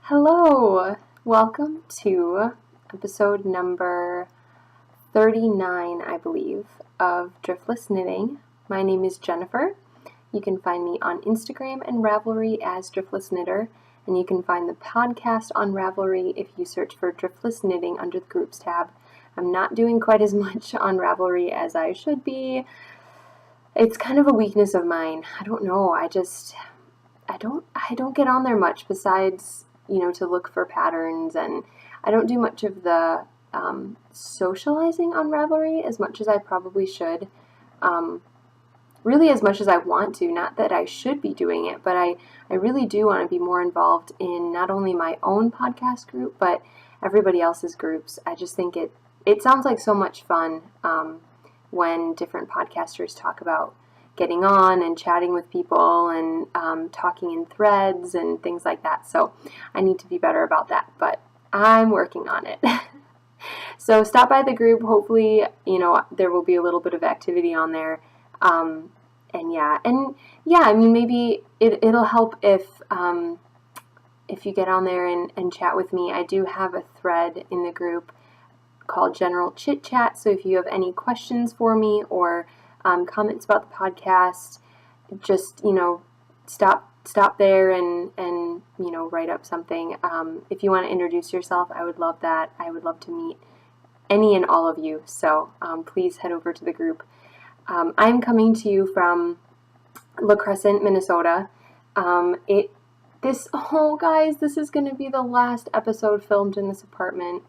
Hello! Welcome to episode number 39, I believe, of Driftless Knitting. My name is Jennifer. You can find me on Instagram and Ravelry as Driftless Knitter, and you can find the podcast on Ravelry if you search for Driftless Knitting under the Groups tab. I'm not doing quite as much on Ravelry as I should be. It's kind of a weakness of mine. I don't know. I don't get on there much besides to look for patterns, and I don't do much of the socializing on Ravelry as much as I probably should. Really as much as I want to, not that I should be doing it, but I really do want to be more involved in not only my own podcast group, but everybody else's groups. I just think it sounds like so much fun when different podcasters talk about getting on and chatting with people and talking in threads and things like that. So I need to be better about that, but I'm working on it. So stop by the group. Hopefully, there will be a little bit of activity on there. Maybe it'll help if you get on there and chat with me. I do have a thread in the group called General Chit Chat. So if you have any questions for me or comments about the podcast, just, stop there and write up something. If you want to introduce yourself, I would love that. I would love to meet any and all of you. So please head over to the group. I'm coming to you from La Crescent, Minnesota. This is going to be the last episode filmed in this apartment.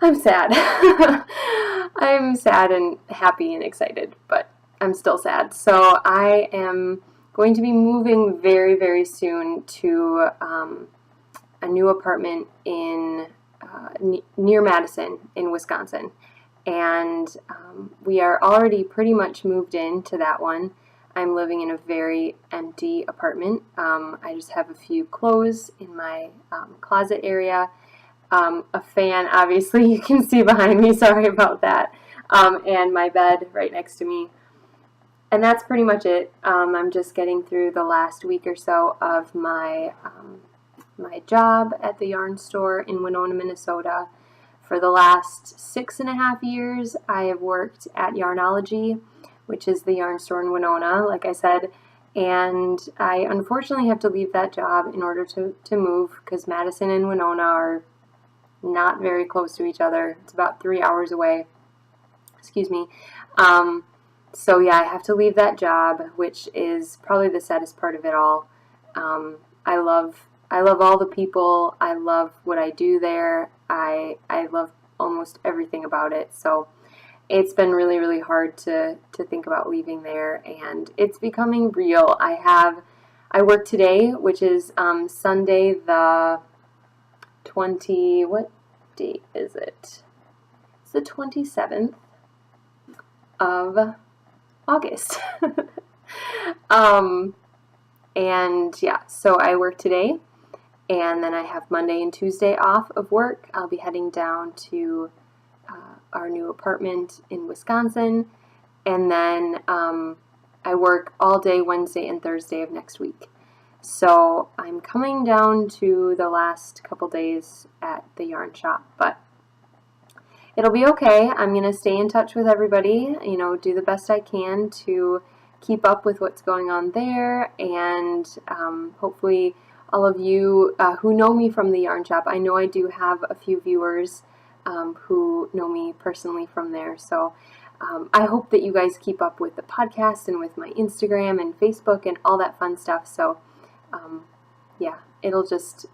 I'm sad. I'm sad and happy and excited, but I'm still sad. So I am going to be moving very, very soon to a new apartment in near Madison in Wisconsin. And we are already pretty much moved into that one. I'm living in a very empty apartment. I just have a few clothes in my closet area. A fan, obviously, you can see behind me, sorry about that, and my bed right next to me. And that's pretty much it. I'm just getting through the last week or so of my job at the yarn store in Winona, Minnesota. For the last 6.5 years, I have worked at Yarnology, which is the yarn store in Winona, like I said, and I unfortunately have to leave that job in order to move because Madison and Winona are not very close to each other. It's about 3 hours away. Excuse me. So yeah, I have to leave that job, which is probably the saddest part of it all. I love all the people. I love what I do there. I love almost everything about it. So it's been really, really hard to think about leaving there, and it's becoming real. I work today, which is Sunday the what date is it? It's the 27th of August. So I work today, and then I have Monday and Tuesday off of work. I'll be heading down to our new apartment in Wisconsin, and then I work all day Wednesday and Thursday of next week. So I'm coming down to the last couple days at the yarn shop, but it'll be okay. I'm going to stay in touch with everybody, do the best I can to keep up with what's going on there, and hopefully all of you who know me from the yarn shop, I know I do have a few viewers who know me personally from there, so I hope that you guys keep up with the podcast and with my Instagram and Facebook and all that fun stuff. So it'll just,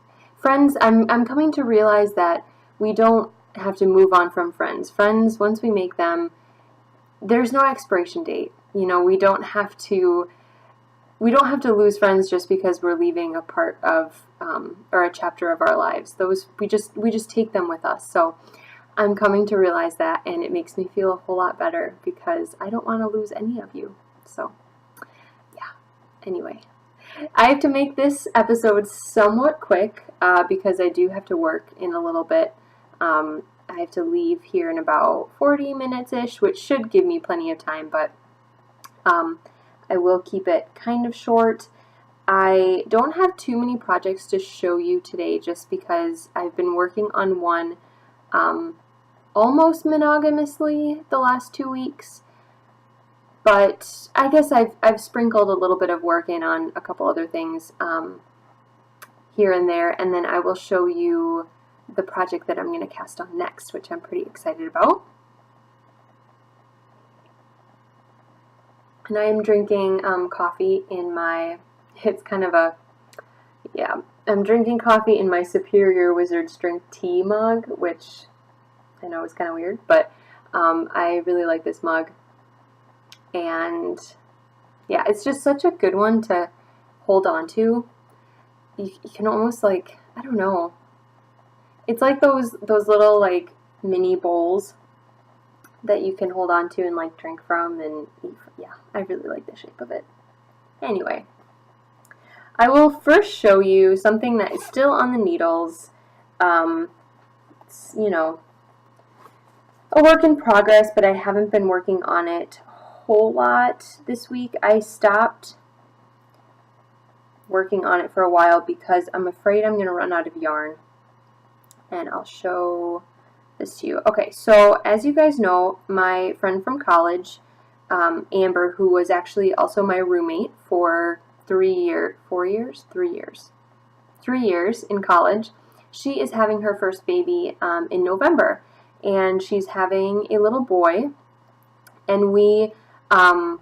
friends, I'm coming to realize that we don't have to move on from friends. Friends, once we make them, there's no expiration date. We don't have to lose friends just because we're leaving a part of or a chapter of our lives. We just take them with us. So I'm coming to realize that, and it makes me feel a whole lot better because I don't want to lose any of you. So yeah. Anyway, I have to make this episode somewhat quick because I do have to work in a little bit. I have to leave here in about 40 minutes-ish, which should give me plenty of time, but I will keep it kind of short. I don't have too many projects to show you today just because I've been working on one almost monogamously the last 2 weeks, but I guess I've sprinkled a little bit of work in on a couple other things here and there, and then I will show you the project that I'm going to cast on next, which I'm pretty excited about. And I am drinking coffee in my, it's kind of a, yeah, I'm drinking coffee in my Superior Wizard's Drink tea mug, which I know is kind of weird, but I really like this mug. And yeah, it's just such a good one to hold on to. You can almost like, I don't know, it's like those little like mini bowls that you can hold on to and like drink from, and yeah, I really like the shape of it. Anyway, I will first show you something that is still on the needles. It's, you know, a work in progress, but I haven't been working on it a whole lot this week. I stopped working on it for a while because I'm afraid I'm going to run out of yarn. And I'll show this to you. Okay, so as you guys know, my friend from college, Amber, who was actually also my roommate for 3 years in college, she is having her first baby in November, and she's having a little boy, and I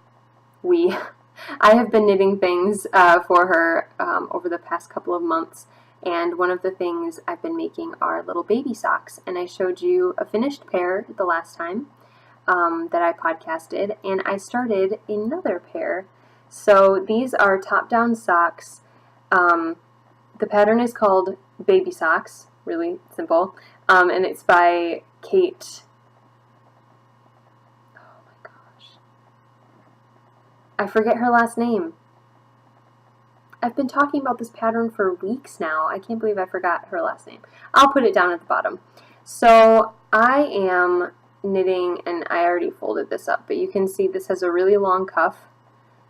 have been knitting things for her over the past couple of months. And one of the things I've been making are little baby socks. And I showed you a finished pair the last time that I podcasted. And I started another pair. So these are top-down socks. The pattern is called Baby Socks. Really simple. And it's by Kate. Oh my gosh. I forget her last name. I've been talking about this pattern for weeks now. I can't believe I forgot her last name. I'll put it down at the bottom. So I am knitting, and I already folded this up, but you can see this has a really long cuff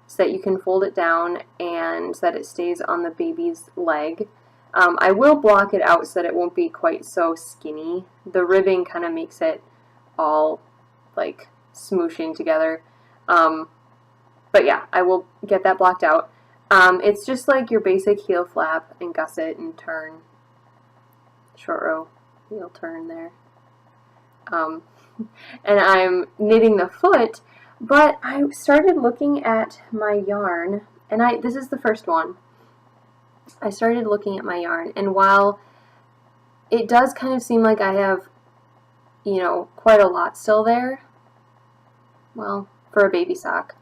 so that you can fold it down and so that it stays on the baby's leg. I will block it out so that it won't be quite so skinny. The ribbing kind of makes it all like smooshing together. But yeah, I will get that blocked out. It's just like your basic heel flap and gusset and turn, short row, heel turn there. And I'm knitting the foot, but I started looking at my yarn, and this is the first one. I started looking at my yarn, and while it does kind of seem like I have, you know, quite a lot still there, well, for a baby sock,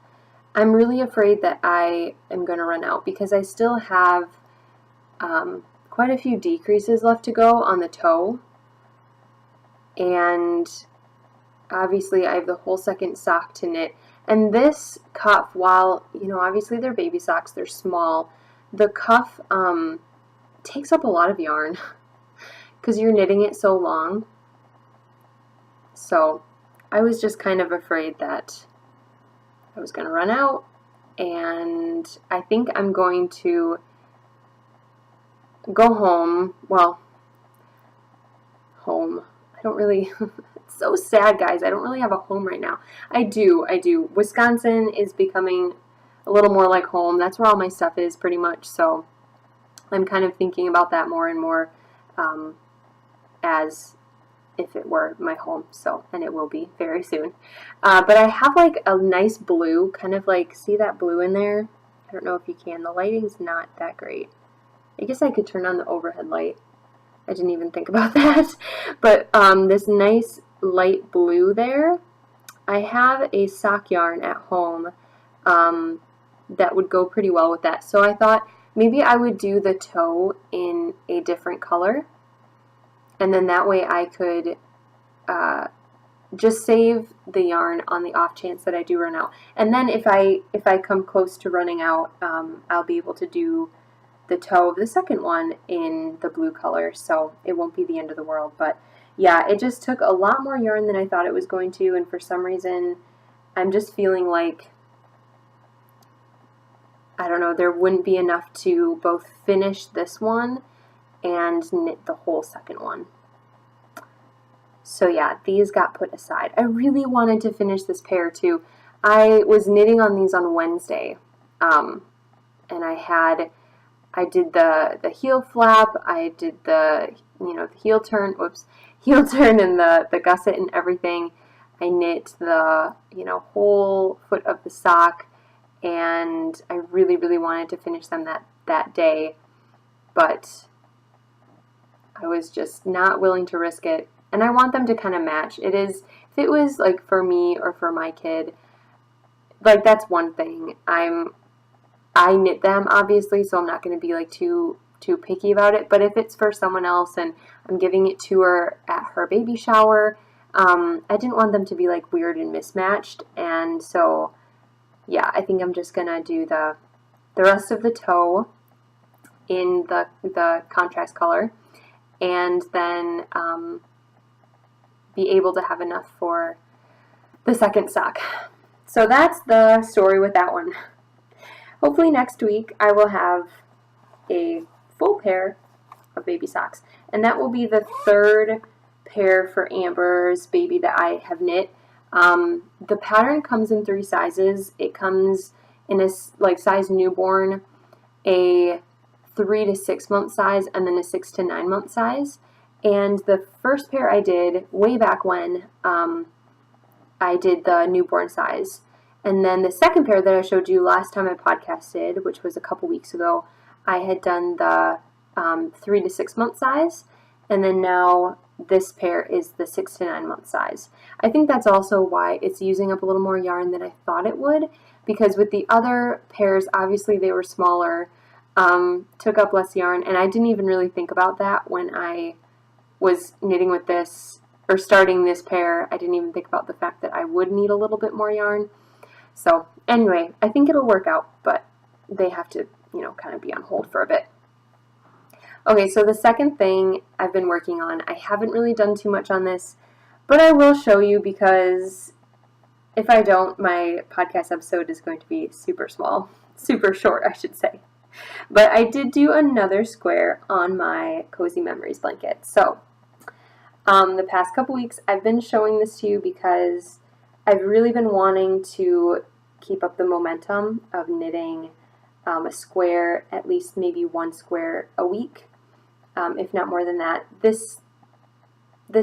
I'm really afraid that I am going to run out because I still have quite a few decreases left to go on the toe, and obviously I have the whole second sock to knit. And this cuff, while, you know, obviously they're baby socks, they're small, the cuff takes up a lot of yarn because you're knitting it so long. So I was just kind of afraid that I was going to run out, and I think I'm going to go home. Well, home. I don't really, it's so sad, guys. I don't really have a home right now. I do. Wisconsin is becoming a little more like home. That's where all my stuff is pretty much, so I'm kind of thinking about that more and more as if it were my home, so, and it will be very soon. But I have like a nice blue, kind of like, see that blue in there? I don't know if you can. The lighting's not that great. I guess I could turn on the overhead light. I didn't even think about that. But this nice light blue there, I have a sock yarn at home that would go pretty well with that. So I thought maybe I would do the toe in a different color. And then that way I could just save the yarn on the off chance that I do run out. And then if I come close to running out, I'll be able to do the toe of the second one in the blue color, so it won't be the end of the world. But yeah, it just took a lot more yarn than I thought it was going to, and for some reason I'm just feeling like I don't know, there wouldn't be enough to both finish this one and knit the whole second one. So yeah, these got put aside. I really wanted to finish this pair too. I was knitting on these on Wednesday, and I did the heel flap, I did the, the heel turn and the gusset and everything. I knit the, whole foot of the sock, and I really, really wanted to finish them that day, but I was just not willing to risk it. And I want them to kind of match. If it was like for me or for my kid, like that's one thing. I knit them obviously, so I'm not going to be like too picky about it. But if it's for someone else and I'm giving it to her at her baby shower, I didn't want them to be like weird and mismatched. And so, yeah, I think I'm just going to do the rest of the toe in the contrast color, and then be able to have enough for the second sock. So that's the story with that one. Hopefully next week I will have a full pair of baby socks, and that will be the third pair for Amber's baby that I have knit. The pattern comes in 3 sizes. It comes in a size newborn, a 3 to 6 month size, and then a 6 to 9 month size. And the first pair I did way back when, I did the newborn size. And then the second pair that I showed you last time I podcasted, which was a couple weeks ago, I had done the 3 to 6 month size. And then now this pair is the 6 to 9 month size. I think that's also why it's using up a little more yarn than I thought it would, because with the other pairs, obviously they were smaller, took up less yarn, and I didn't even really think about that when I was knitting with this, or starting this pair. I didn't even think about the fact that I would need a little bit more yarn. So anyway, I think it'll work out, but they have to, kind of be on hold for a bit. Okay, so the second thing I've been working on, I haven't really done too much on this, but I will show you, because if I don't, my podcast episode is going to be super short, I should say. But I did do another square on my Cozy Memories blanket. So the past couple weeks I've been showing this to you because I've really been wanting to keep up the momentum of knitting a square, at least maybe 1 square a week, if not more than that. This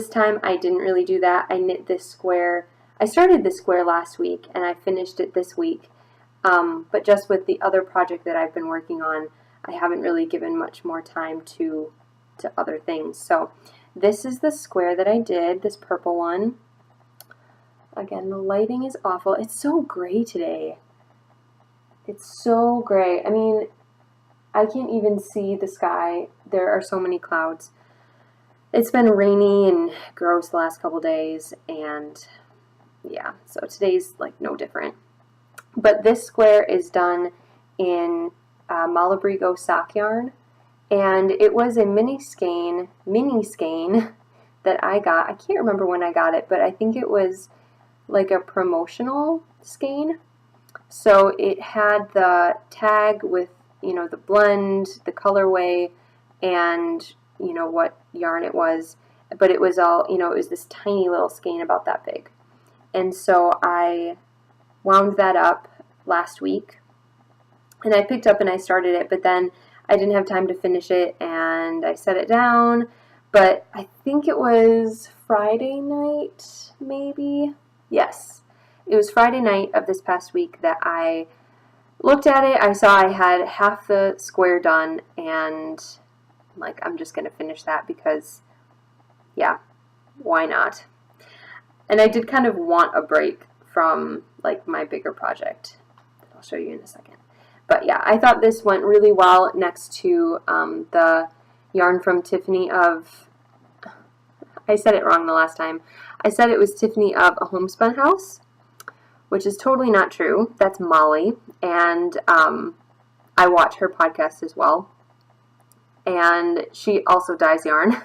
time I didn't really do that. I knit this square. I started this square last week and I finished it this week. But just with the other project that I've been working on, I haven't really given much more time to other things. So this is the square that I did, this purple one. Again, the lighting is awful. It's so gray today. It's so gray. I mean, I can't even see the sky. There are so many clouds. It's been rainy and gross the last couple days, and yeah, so today's like no different. But this square is done in Malabrigo sock yarn, and it was a mini skein that I got. I can't remember when I got it, but I think it was like a promotional skein. So it had the tag with, the blend, the colorway, and, what yarn it was. But it was all, it was this tiny little skein about that big. And so I wound that up last week, and I picked up and I started it, but then I didn't have time to finish it, and I set it down. But I think it was Friday night, maybe? Yes. It was Friday night of this past week that I looked at it. I saw I had half the square done, and I'm just going to finish that because, yeah, why not? And I did kind of want a break from, my bigger project. I'll show you in a second. But yeah, I thought this went really well next to the yarn from Tiffany of, I said it wrong the last time. I said it was Tiffany of A Homespun House, which is totally not true. That's Molly, and I watch her podcast as well. And she also dyes yarn.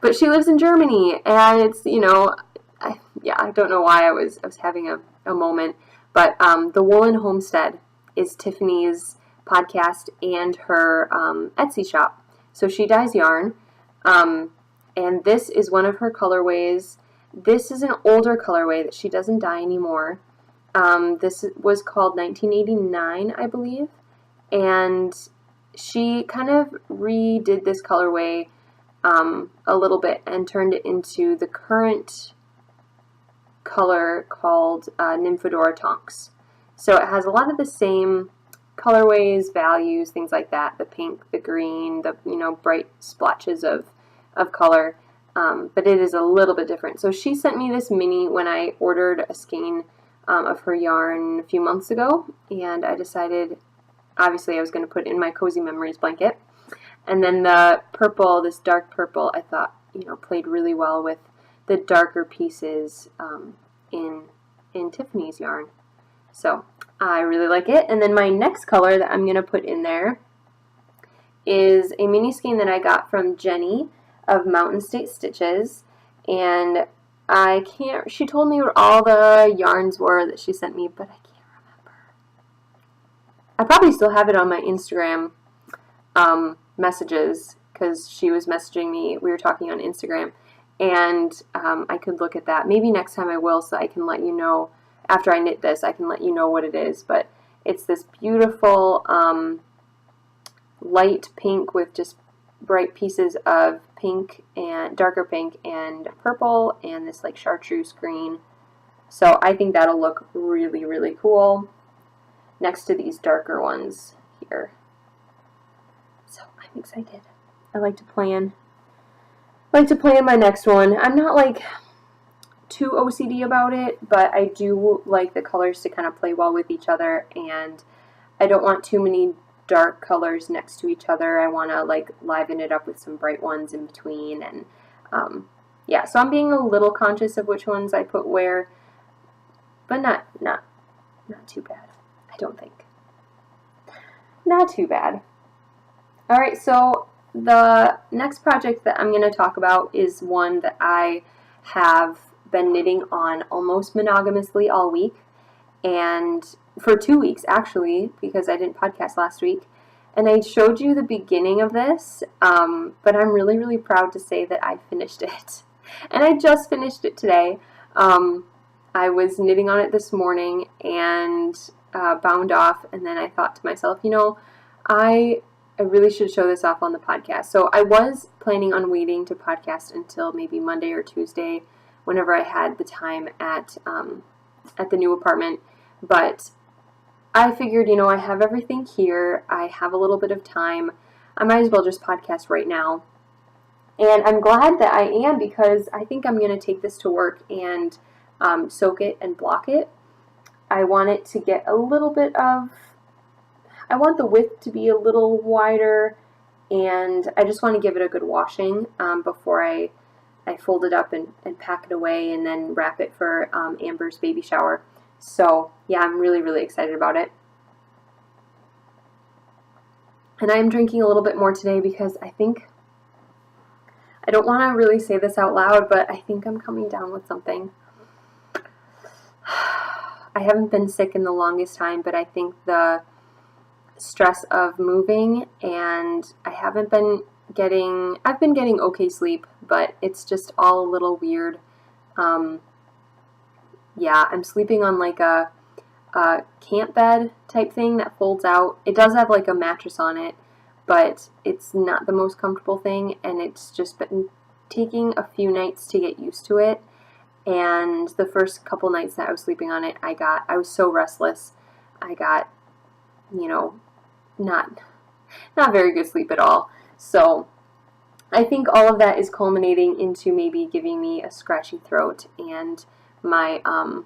But she lives in Germany, and it's, I don't know why I was having a moment. But the Woolen Homestead is Tiffany's podcast and her Etsy shop. So she dyes yarn, and this is one of her colorways. This is an older colorway that she doesn't dye anymore. This was called 1989, I believe, and she kind of redid this colorway a little bit and turned it into the current color called Nymphadora Tonks. So it has a lot of the same colorways, values, things like that, the pink, the green, the bright splotches of color, but it is a little bit different. So she sent me this mini when I ordered a skein of her yarn a few months ago, and I decided, obviously, I was going to put in my Cozy Memories blanket. And then the purple, this dark purple, I thought, played really well with the darker pieces in Tiffany's yarn. So I really like it. And then my next color that I'm going to put in there is a mini skein that I got from Jenny of Mountain State Stitches. And she told me what all the yarns were that she sent me, but I can't remember. I probably still have it on my Instagram messages, because she was messaging me. We were talking on Instagram, and I could look at that. Maybe next time I will, so I can let you know. After I knit this, I can let you know what it is. But it's this beautiful light pink with just bright pieces of pink and darker pink and purple and this like chartreuse green. So I think that'll look really, really cool next to these darker ones here. So I'm excited. I like to plan my next one. I'm not like too OCD about it, but I do like the colors to kind of play well with each other, and I don't want too many dark colors next to each other. I want to like liven it up with some bright ones in between, and yeah, so I'm being a little conscious of which ones I put where, but not too bad, I don't think. Not too bad. Alright, so the next project that I'm going to talk about is one that I have been knitting on almost monogamously all week, and for 2 weeks actually, because I didn't podcast last week. And I showed you the beginning of this, but I'm really, really proud to say that I finished it. And I just finished it today. I was knitting on it this morning and bound off, and then I thought to myself, I really should show this off on the podcast. So I was planning on waiting to podcast until maybe Monday or Tuesday, whenever I had the time at the new apartment. But I figured, I have everything here. I have a little bit of time. I might as well just podcast right now. And I'm glad that I am, because I think I'm going to take this to work and soak it and block it. I want it to get a little bit of, I want the width to be a little wider, and I just want to give it a good washing before I fold it up and pack it away and then wrap it for Amber's baby shower. So yeah, I'm really, really excited about it. And I'm drinking a little bit more today because I don't want to really say this out loud, but I think I'm coming down with something. I haven't been sick in the longest time, but I think the stress of moving, and I've been getting okay sleep, but it's just all a little weird. Yeah, I'm sleeping on like a camp bed type thing that folds out. It does have like a mattress on it, but it's not the most comfortable thing, and it's just been taking a few nights to get used to it. And the first couple nights that I was sleeping on it, I was so restless. I got, not very good sleep at all. So I think all of that is culminating into maybe giving me a scratchy throat, and my, I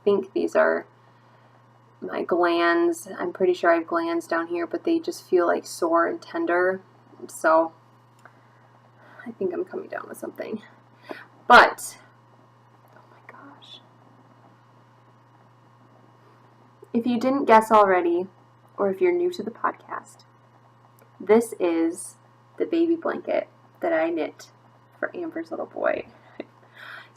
think these are my glands. I'm pretty sure I have glands down here, but they just feel like sore and tender. So I think I'm coming down with something. But, oh my gosh. If you didn't guess already, or if you're new to the podcast, this is the baby blanket that I knit for Amber's little boy.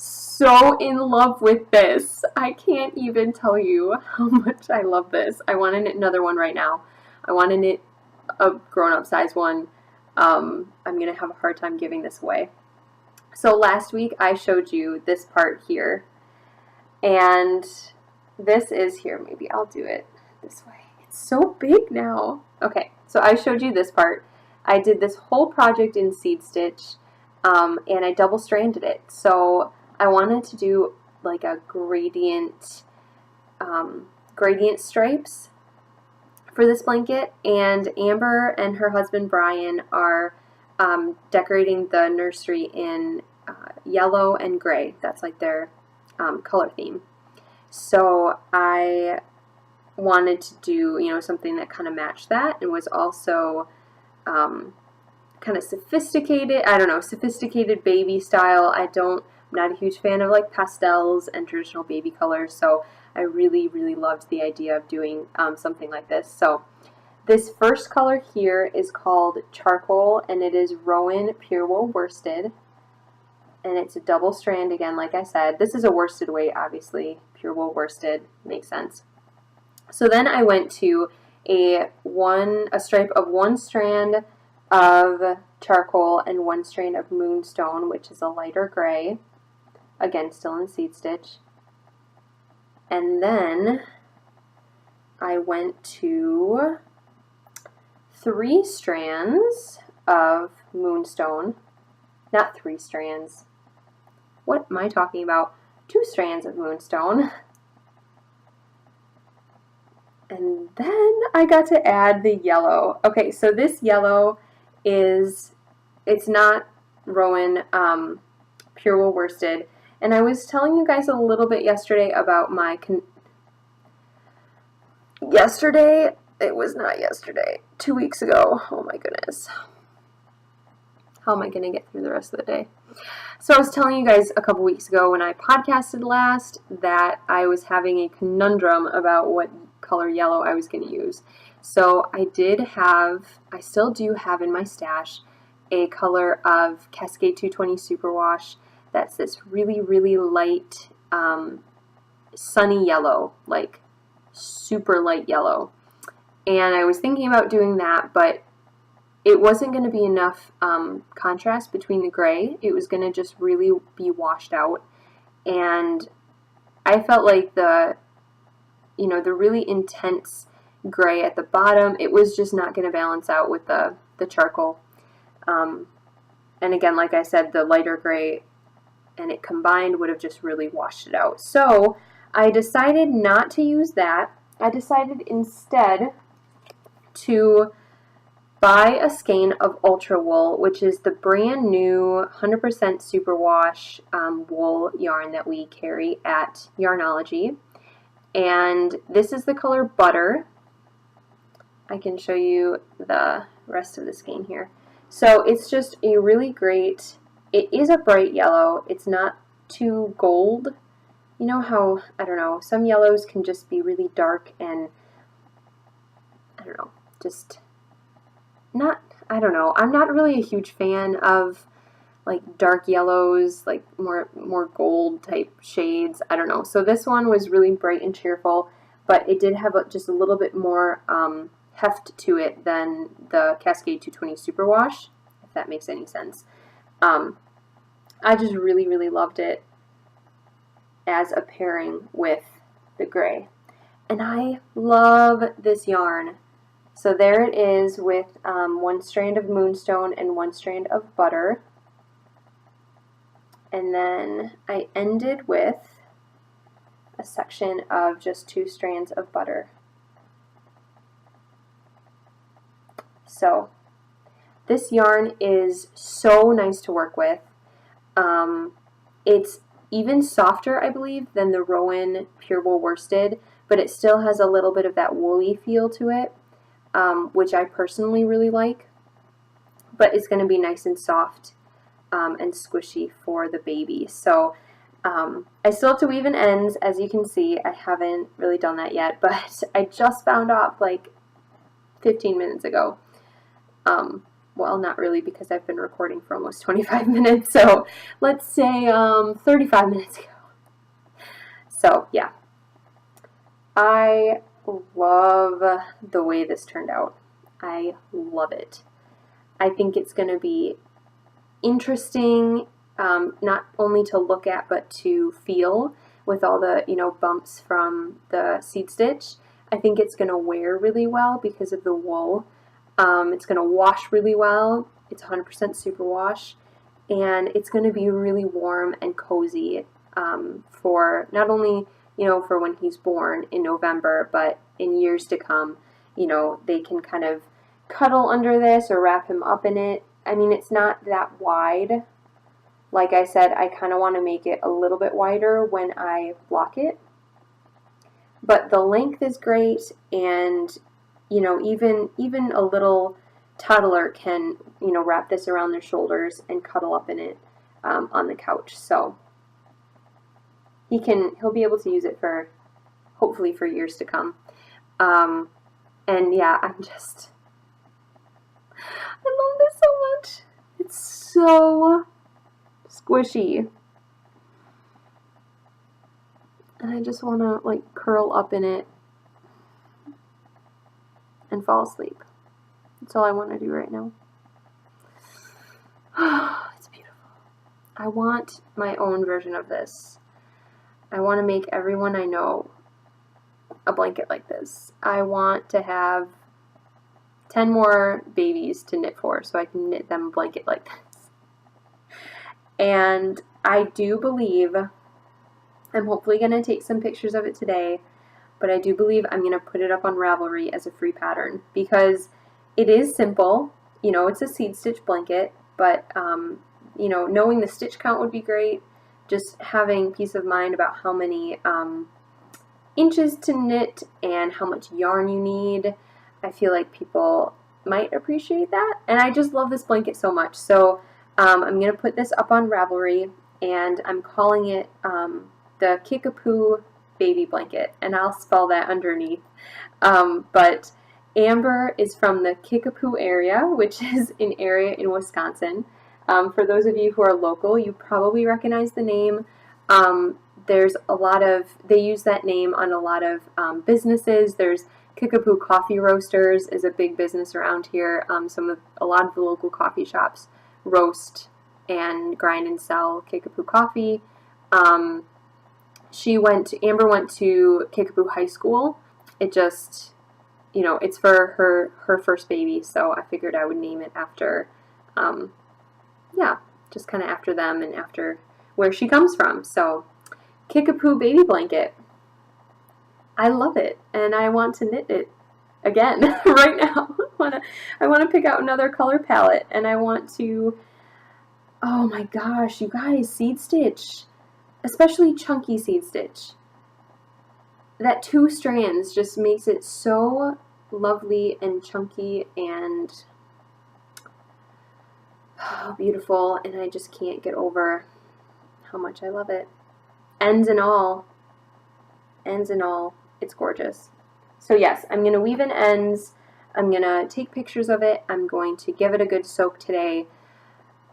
so in love with this. I can't even tell you how much I love this. I want to knit another one right now. I want to knit a grown-up size one. I'm going to have a hard time giving this away. So last week I showed you this part here, and this is here. Maybe I'll do it this way. It's so big now. Okay, so I showed you this part. I did this whole project in seed stitch, and I double stranded it. So I wanted to do like a gradient stripes for this blanket, and Amber and her husband Brian are decorating the nursery in yellow and gray. That's like their color theme. So I wanted to do, you know, something that kind of matched that and was also kind of sophisticated. I don't know, sophisticated baby style. I'm not a huge fan of like pastels and traditional baby colors, so I really, really loved the idea of doing something like this. So this first color here is called Charcoal, and it is Rowan Pure Wool Worsted, and it's a double strand again, like I said. This is a worsted weight, obviously. Pure Wool Worsted makes sense. So then I went to a stripe of one strand of charcoal and one strand of Moonstone, which is a lighter gray, again still in seed stitch. And then I went to 3 strands of Moonstone. Not 3 strands. What am I talking about? 2 strands of Moonstone. And then I got to add the yellow. Okay, so this yellow it's not Rowan Pure Wool Worsted. And I was telling you guys a little bit yesterday about my, it was not yesterday, 2 weeks ago. Oh my goodness. How am I going to get through the rest of the day? So I was telling you guys a couple weeks ago when I podcasted last that I was having a conundrum about what color yellow I was going to use. So I still do have in my stash a color of Cascade 220 Superwash that's this really, really light sunny yellow, like super light yellow. And I was thinking about doing that, but it wasn't going to be enough contrast between the gray. It was going to just really be washed out. And I felt like the really intense gray at the bottom, it was just not going to balance out with the charcoal. And again, like I said, the lighter gray and it combined would have just really washed it out. So I decided not to use that. I decided instead to buy a skein of Ultra Wool, which is the brand new 100% superwash wool yarn that we carry at Yarnology. And this is the color Butter. I can show you the rest of the skein here. So it's just a really great, it is a bright yellow. It's not too gold. You know how, I don't know, some yellows can just be really dark and, I don't know, just not, I don't know. I'm not really a huge fan of like dark yellows, like more gold type shades. I don't know. So this one was really bright and cheerful, but it did have just a little bit more heft to it than the Cascade 220 Superwash, if that makes any sense. I just really, really loved it as a pairing with the gray. And I love this yarn. So there it is with one strand of Moonstone and one strand of Butter. And then I ended with a section of just 2 strands of Butter. So this yarn is so nice to work with. It's even softer, I believe, than the Rowan Pure Wool Worsted, but it still has a little bit of that woolly feel to it, which I personally really like. But it's going to be nice and soft and squishy for the baby. So I still have to weave in ends, as you can see. I haven't really done that yet, but I just found out like 15 minutes ago. well, not really, because I've been recording for almost 25 minutes, so let's say 35 minutes ago. So yeah, I love the way this turned out. I love it. I think it's going to be interesting, not only to look at, but to feel with all the, bumps from the seed stitch. I think it's going to wear really well because of the wool. It's going to wash really well. It's 100% superwash, and it's going to be really warm and cozy for not only, for when he's born in November, but in years to come. They can kind of cuddle under this or wrap him up in it. I mean, it's not that wide. Like I said, I kind of want to make it a little bit wider when I block it. But the length is great, and even a little toddler can wrap this around their shoulders and cuddle up in it on the couch. So he'll be able to use it hopefully for years to come. And yeah, I love this so much. It's so squishy. And I just want to curl up in it and fall asleep. That's all I want to do right now. It's beautiful. I want my own version of this. I want to make everyone I know a blanket like this. I want to have 10 more babies to knit for so I can knit them a blanket like this. And I do believe, I'm hopefully going to take some pictures of it today, but I do believe I'm going to put it up on Ravelry as a free pattern because it is simple. It's a seed stitch blanket, but knowing the stitch count would be great. Just having peace of mind about how many inches to knit and how much yarn you need. I feel like people might appreciate that, and I just love this blanket so much. So I'm going to put this up on Ravelry, and I'm calling it the Kickapoo Baby Blanket, and I'll spell that underneath. But Amber is from the Kickapoo area, which is an area in Wisconsin. For those of you who are local, you probably recognize the name. There's they use that name on a lot of businesses. There's Kickapoo Coffee Roasters is a big business around here. A lot of the local coffee shops roast and grind and sell Kickapoo coffee. Amber went to Kickapoo High School. It just, it's for her first baby, so I figured I would name it after, just kind of after them and after where she comes from. So, Kickapoo Baby Blanket. I love it, and I want to knit it again right now. I want to pick out another color palette, and I want to, oh my gosh, you guys, seed stitch, especially chunky seed stitch. That 2 strands just makes it so lovely and chunky and beautiful, and I just can't get over how much I love it. Ends and all, it's gorgeous. So yes, I'm going to weave in ends. I'm going to take pictures of it. I'm going to give it a good soak today,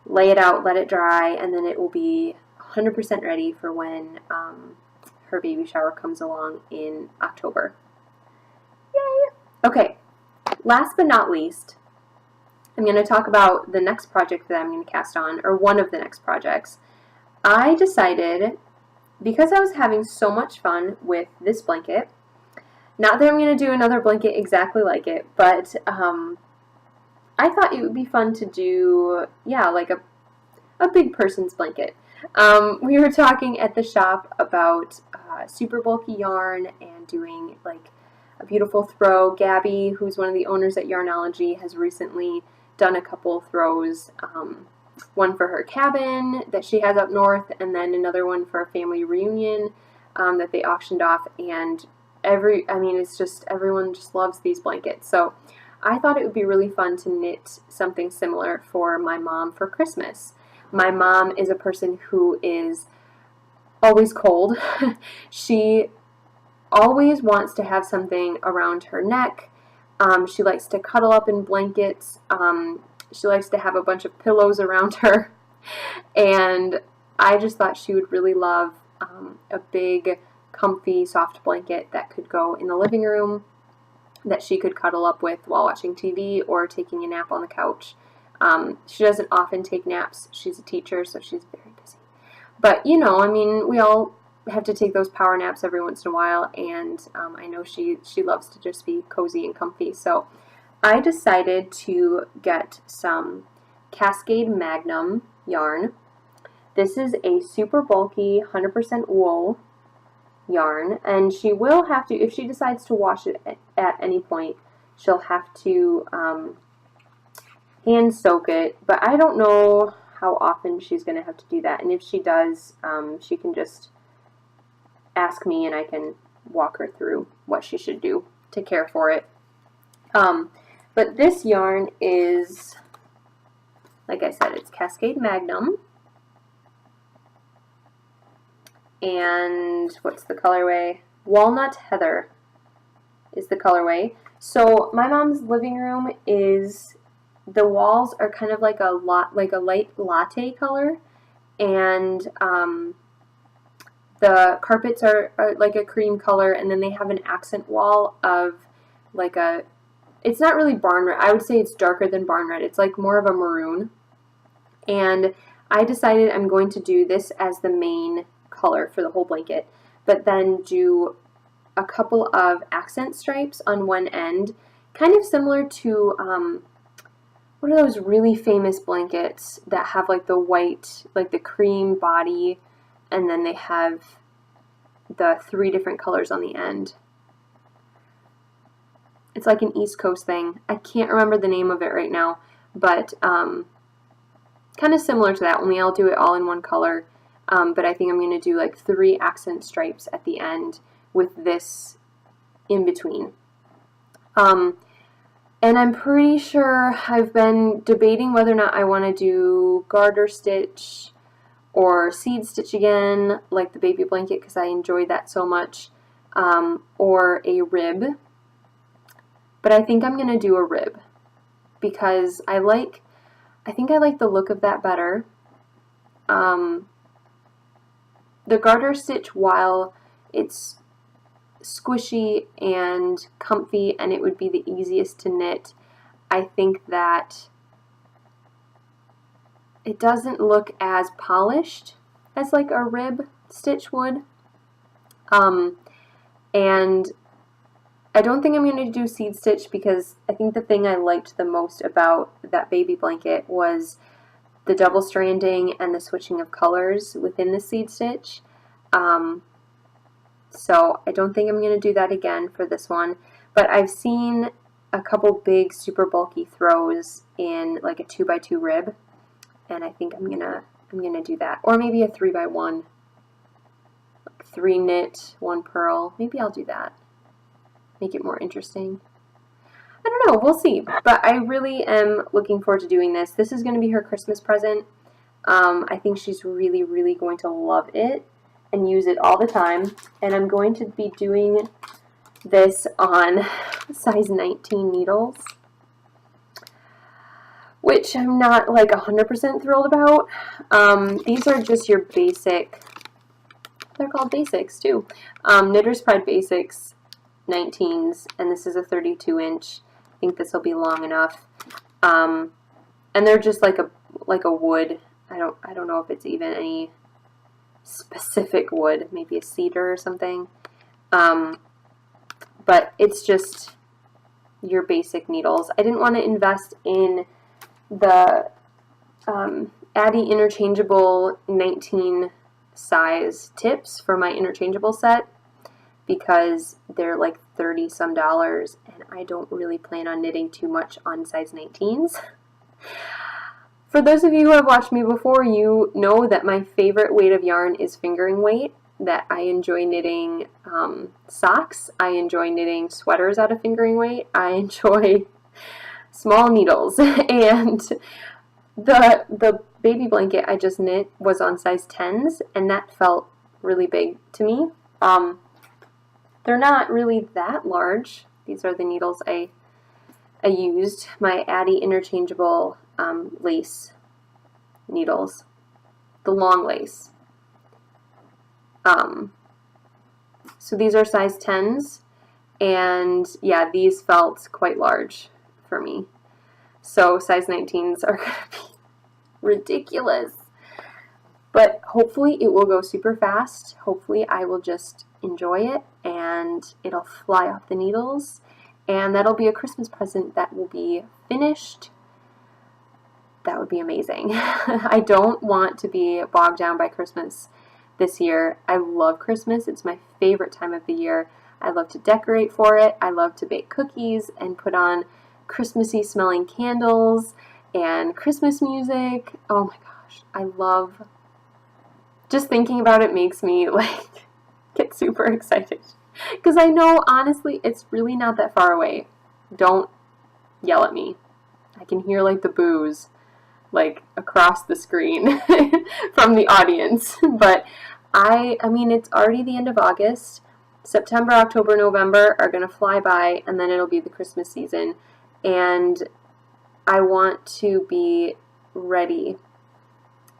lay it out, let it dry, and then it will be 100% ready for when her baby shower comes along in October. Yay! Okay, last but not least, I'm going to talk about the next project that I'm going to cast on, or one of the next projects. I decided, because I was having so much fun with this blanket, not that I'm going to do another blanket exactly like it, but I thought it would be fun to do, like a big person's blanket. We were talking at the shop about super bulky yarn and doing like a beautiful throw. Gabby, who's one of the owners at Yarnology, has recently done a couple throws, one for her cabin that she has up north, and then another one for a family reunion that they auctioned off, and everyone just loves these blankets. So I thought it would be really fun to knit something similar for my mom for Christmas. My mom is a person who is always cold. She always wants to have something around her neck. She likes to cuddle up in blankets. She likes to have a bunch of pillows around her. And I just thought she would really love a big, comfy, soft blanket that could go in the living room that she could cuddle up with while watching TV or taking a nap on the couch. She doesn't often take naps. She's a teacher, so she's very busy. But, you know, I mean, we all have to take those power naps every once in a while, and I know she loves to just be cozy and comfy. So I decided to get some Cascade Magnum yarn. This is a super bulky 100% wool yarn, and she will have to, if she decides to wash it at any point, she'll have to hand soak it, but I don't know how often she's going to have to do that, and if she does, she can just ask me and I can walk her through what she should do to care for it. But this yarn is, like I said, it's Cascade Magnum. And what's the colorway? Walnut Heather is the colorway. So my mom's living room is, the walls are kind of like a light latte color, and the carpets are like a cream color, and then they have an accent wall of like a, it's not really barn red. I would say it's darker than barn red. It's like more of a maroon. And I decided I'm going to do this as the main color for the whole blanket, but then do a couple of accent stripes on one end, kind of similar to what are those really famous blankets that have like the white, like the cream body, and then they have the 3 different colors on the end. It's like an East Coast thing. I can't remember the name of it right now, but kind of similar to that, only I'll do it all in one color. But I think I'm going to do like 3 accent stripes at the end with this in between. And I'm pretty sure I've been debating whether or not I want to do garter stitch or seed stitch again, like the baby blanket, because I enjoyed that so much, or a rib. But I think I'm going to do a rib because I think I like the look of that better. The garter stitch, while it's squishy and comfy and it would be the easiest to knit, I think that it doesn't look as polished as like a rib stitch would. And I don't think I'm going to do seed stitch because I think the thing I liked the most about that baby blanket was the double stranding and the switching of colors within the seed stitch. So I don't think I'm going to do that again for this one, but I've seen a couple big super bulky throws in like a 2x2 rib, and I think I'm gonna do that, or maybe a 3x1, like 3 knit, 1 purl. Maybe I'll do that, make it more interesting. I don't know, we'll see, but I really am looking forward to doing this. This is going to be her Christmas present. I think she's really, really going to love it and use it all the time, and I'm going to be doing this on size 19 needles, which I'm not like 100% thrilled about. These are just your basic, they're called basics too, Knitter's Pride Basics 19s, and this is a 32 inch. I think this will be long enough, and they're just like a wood. I don't know if it's even any specific wood, maybe a cedar or something, but it's just your basic needles. I didn't want to invest in the Addy interchangeable 19 size tips for my interchangeable set because they're like $30 some, and I don't really plan on knitting too much on size 19s. For those of you who have watched me before, you know that my favorite weight of yarn is fingering weight, that I enjoy knitting socks, I enjoy knitting sweaters out of fingering weight, I enjoy small needles, and the baby blanket I just knit was on size 10s, and that felt really big to me. They're not really that large. These are the needles I used, my Addy interchangeable lace needles, the long lace. So these are size 10s, and yeah, these felt quite large for me. So size 19s are going to be ridiculous. But hopefully it will go super fast. Hopefully I will just enjoy it and it'll fly off the needles. And that'll be a Christmas present that will be finished. That would be amazing. I don't want to be bogged down by Christmas this year. I love Christmas. It's my favorite time of the year. I love to decorate for it. I love to bake cookies and put on Christmassy smelling candles and Christmas music. Oh my gosh, I love, just thinking about it makes me like get super excited. Because I know, honestly, it's really not that far away. Don't yell at me. I can hear like the boos like across the screen from the audience. But I mean, it's already the end of August. September, October, November are going to fly by, and then it'll be the Christmas season. And I want to be ready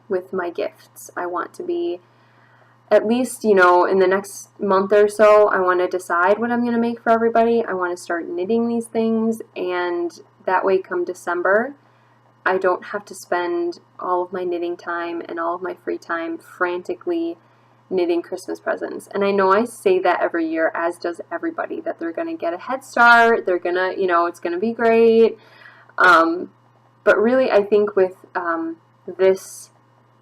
with my gifts. I want to be, at least, you know, in the next month or so, I want to decide what I'm going to make for everybody. I want to start knitting these things, and that way come December, I don't have to spend all of my knitting time and all of my free time frantically knitting Christmas presents. And I know I say that every year, as does everybody, that they're going to get a head start, they're going to, you know, it's going to be great. But really, I think with this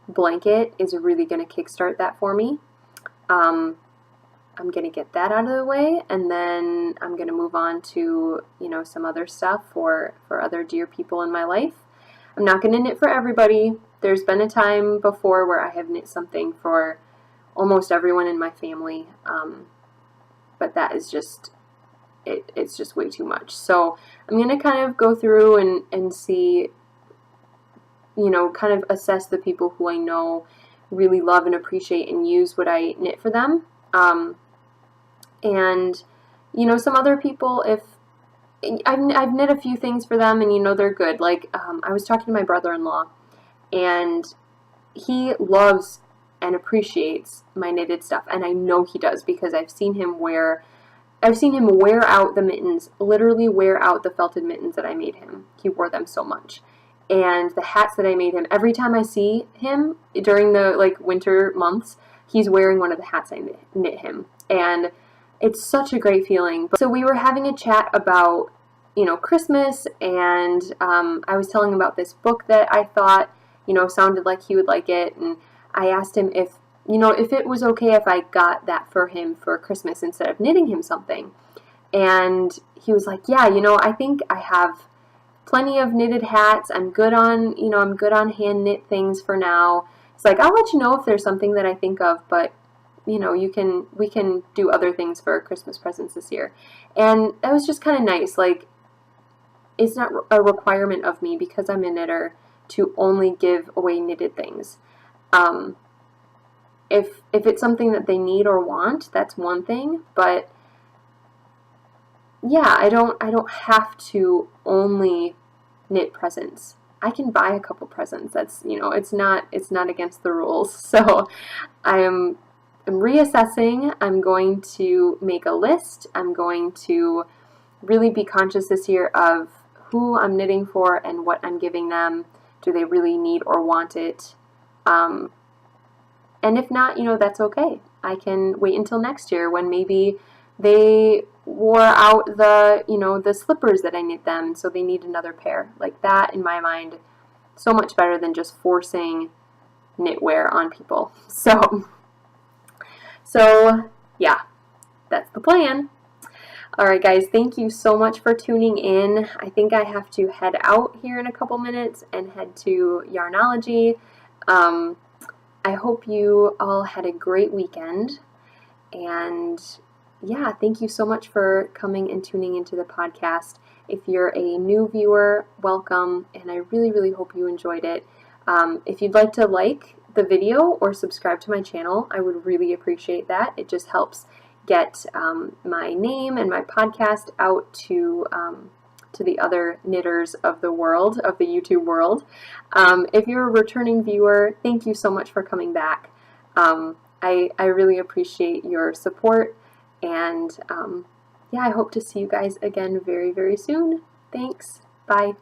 blanket is really going to kickstart that for me. I'm going to get that out of the way, and then I'm going to move on to, you know, some other stuff for other dear people in my life. I'm not going to knit for everybody. There's been a time before where I have knit something for almost everyone in my family, but that is just, it's just way too much. So I'm going to kind of go through and see, you know, kind of assess the people who I know really love and appreciate and use what I knit for them. And, you know, some other people, if I've knit a few things for them and, you know, they're good. Like, I was talking to my brother-in-law, and he loves and appreciates my knitted stuff. And I know he does, because I've seen him wear out the mittens, literally wear out the felted mittens that I made him. He wore them so much. And the hats that I made him, every time I see him during the like winter months, he's wearing one of the hats I knit him. And it's such a great feeling. So we were having a chat about, you know, Christmas, and I was telling him about this book that I thought, you know, sounded like he would like it. And I asked him if, you know, if it was okay if I got that for him for Christmas instead of knitting him something. And he was like, yeah, you know, I think I have plenty of knitted hats. I'm good on, you know, I'm good on hand knit things for now. It's like, I'll let you know if there's something that I think of, but, you know, we can do other things for Christmas presents this year. And that was just kind of nice. Like, it's not a requirement of me, because I'm a knitter, to only give away knitted things. If it's something that they need or want, that's one thing, but yeah, I don't have to only knit presents. I can buy a couple presents. That's, you know, it's not against the rules. So I'm reassessing. I'm going to make a list. I'm going to really be conscious this year of who I'm knitting for and what I'm giving them. Do they really need or want it? And if not, you know, that's okay. I can wait until next year when maybe they wore out the, you know, the slippers that I knit them, so they need another pair. Like, that, in my mind, so much better than just forcing knitwear on people. So yeah, that's the plan. Alright guys, thank you so much for tuning in. I think I have to head out here in a couple minutes and head to Yarnology. I hope you all had a great weekend, and yeah, thank you so much for coming and tuning into the podcast. If you're a new viewer, welcome, and I really, really hope you enjoyed it. If you'd like to like the video or subscribe to my channel, I would really appreciate that. It just helps get my name and my podcast out to to the other knitters of the world, of the YouTube world. If you're a returning viewer, thank you so much for coming back. I really appreciate your support, and yeah, I hope to see you guys again very, very soon. Thanks. Bye.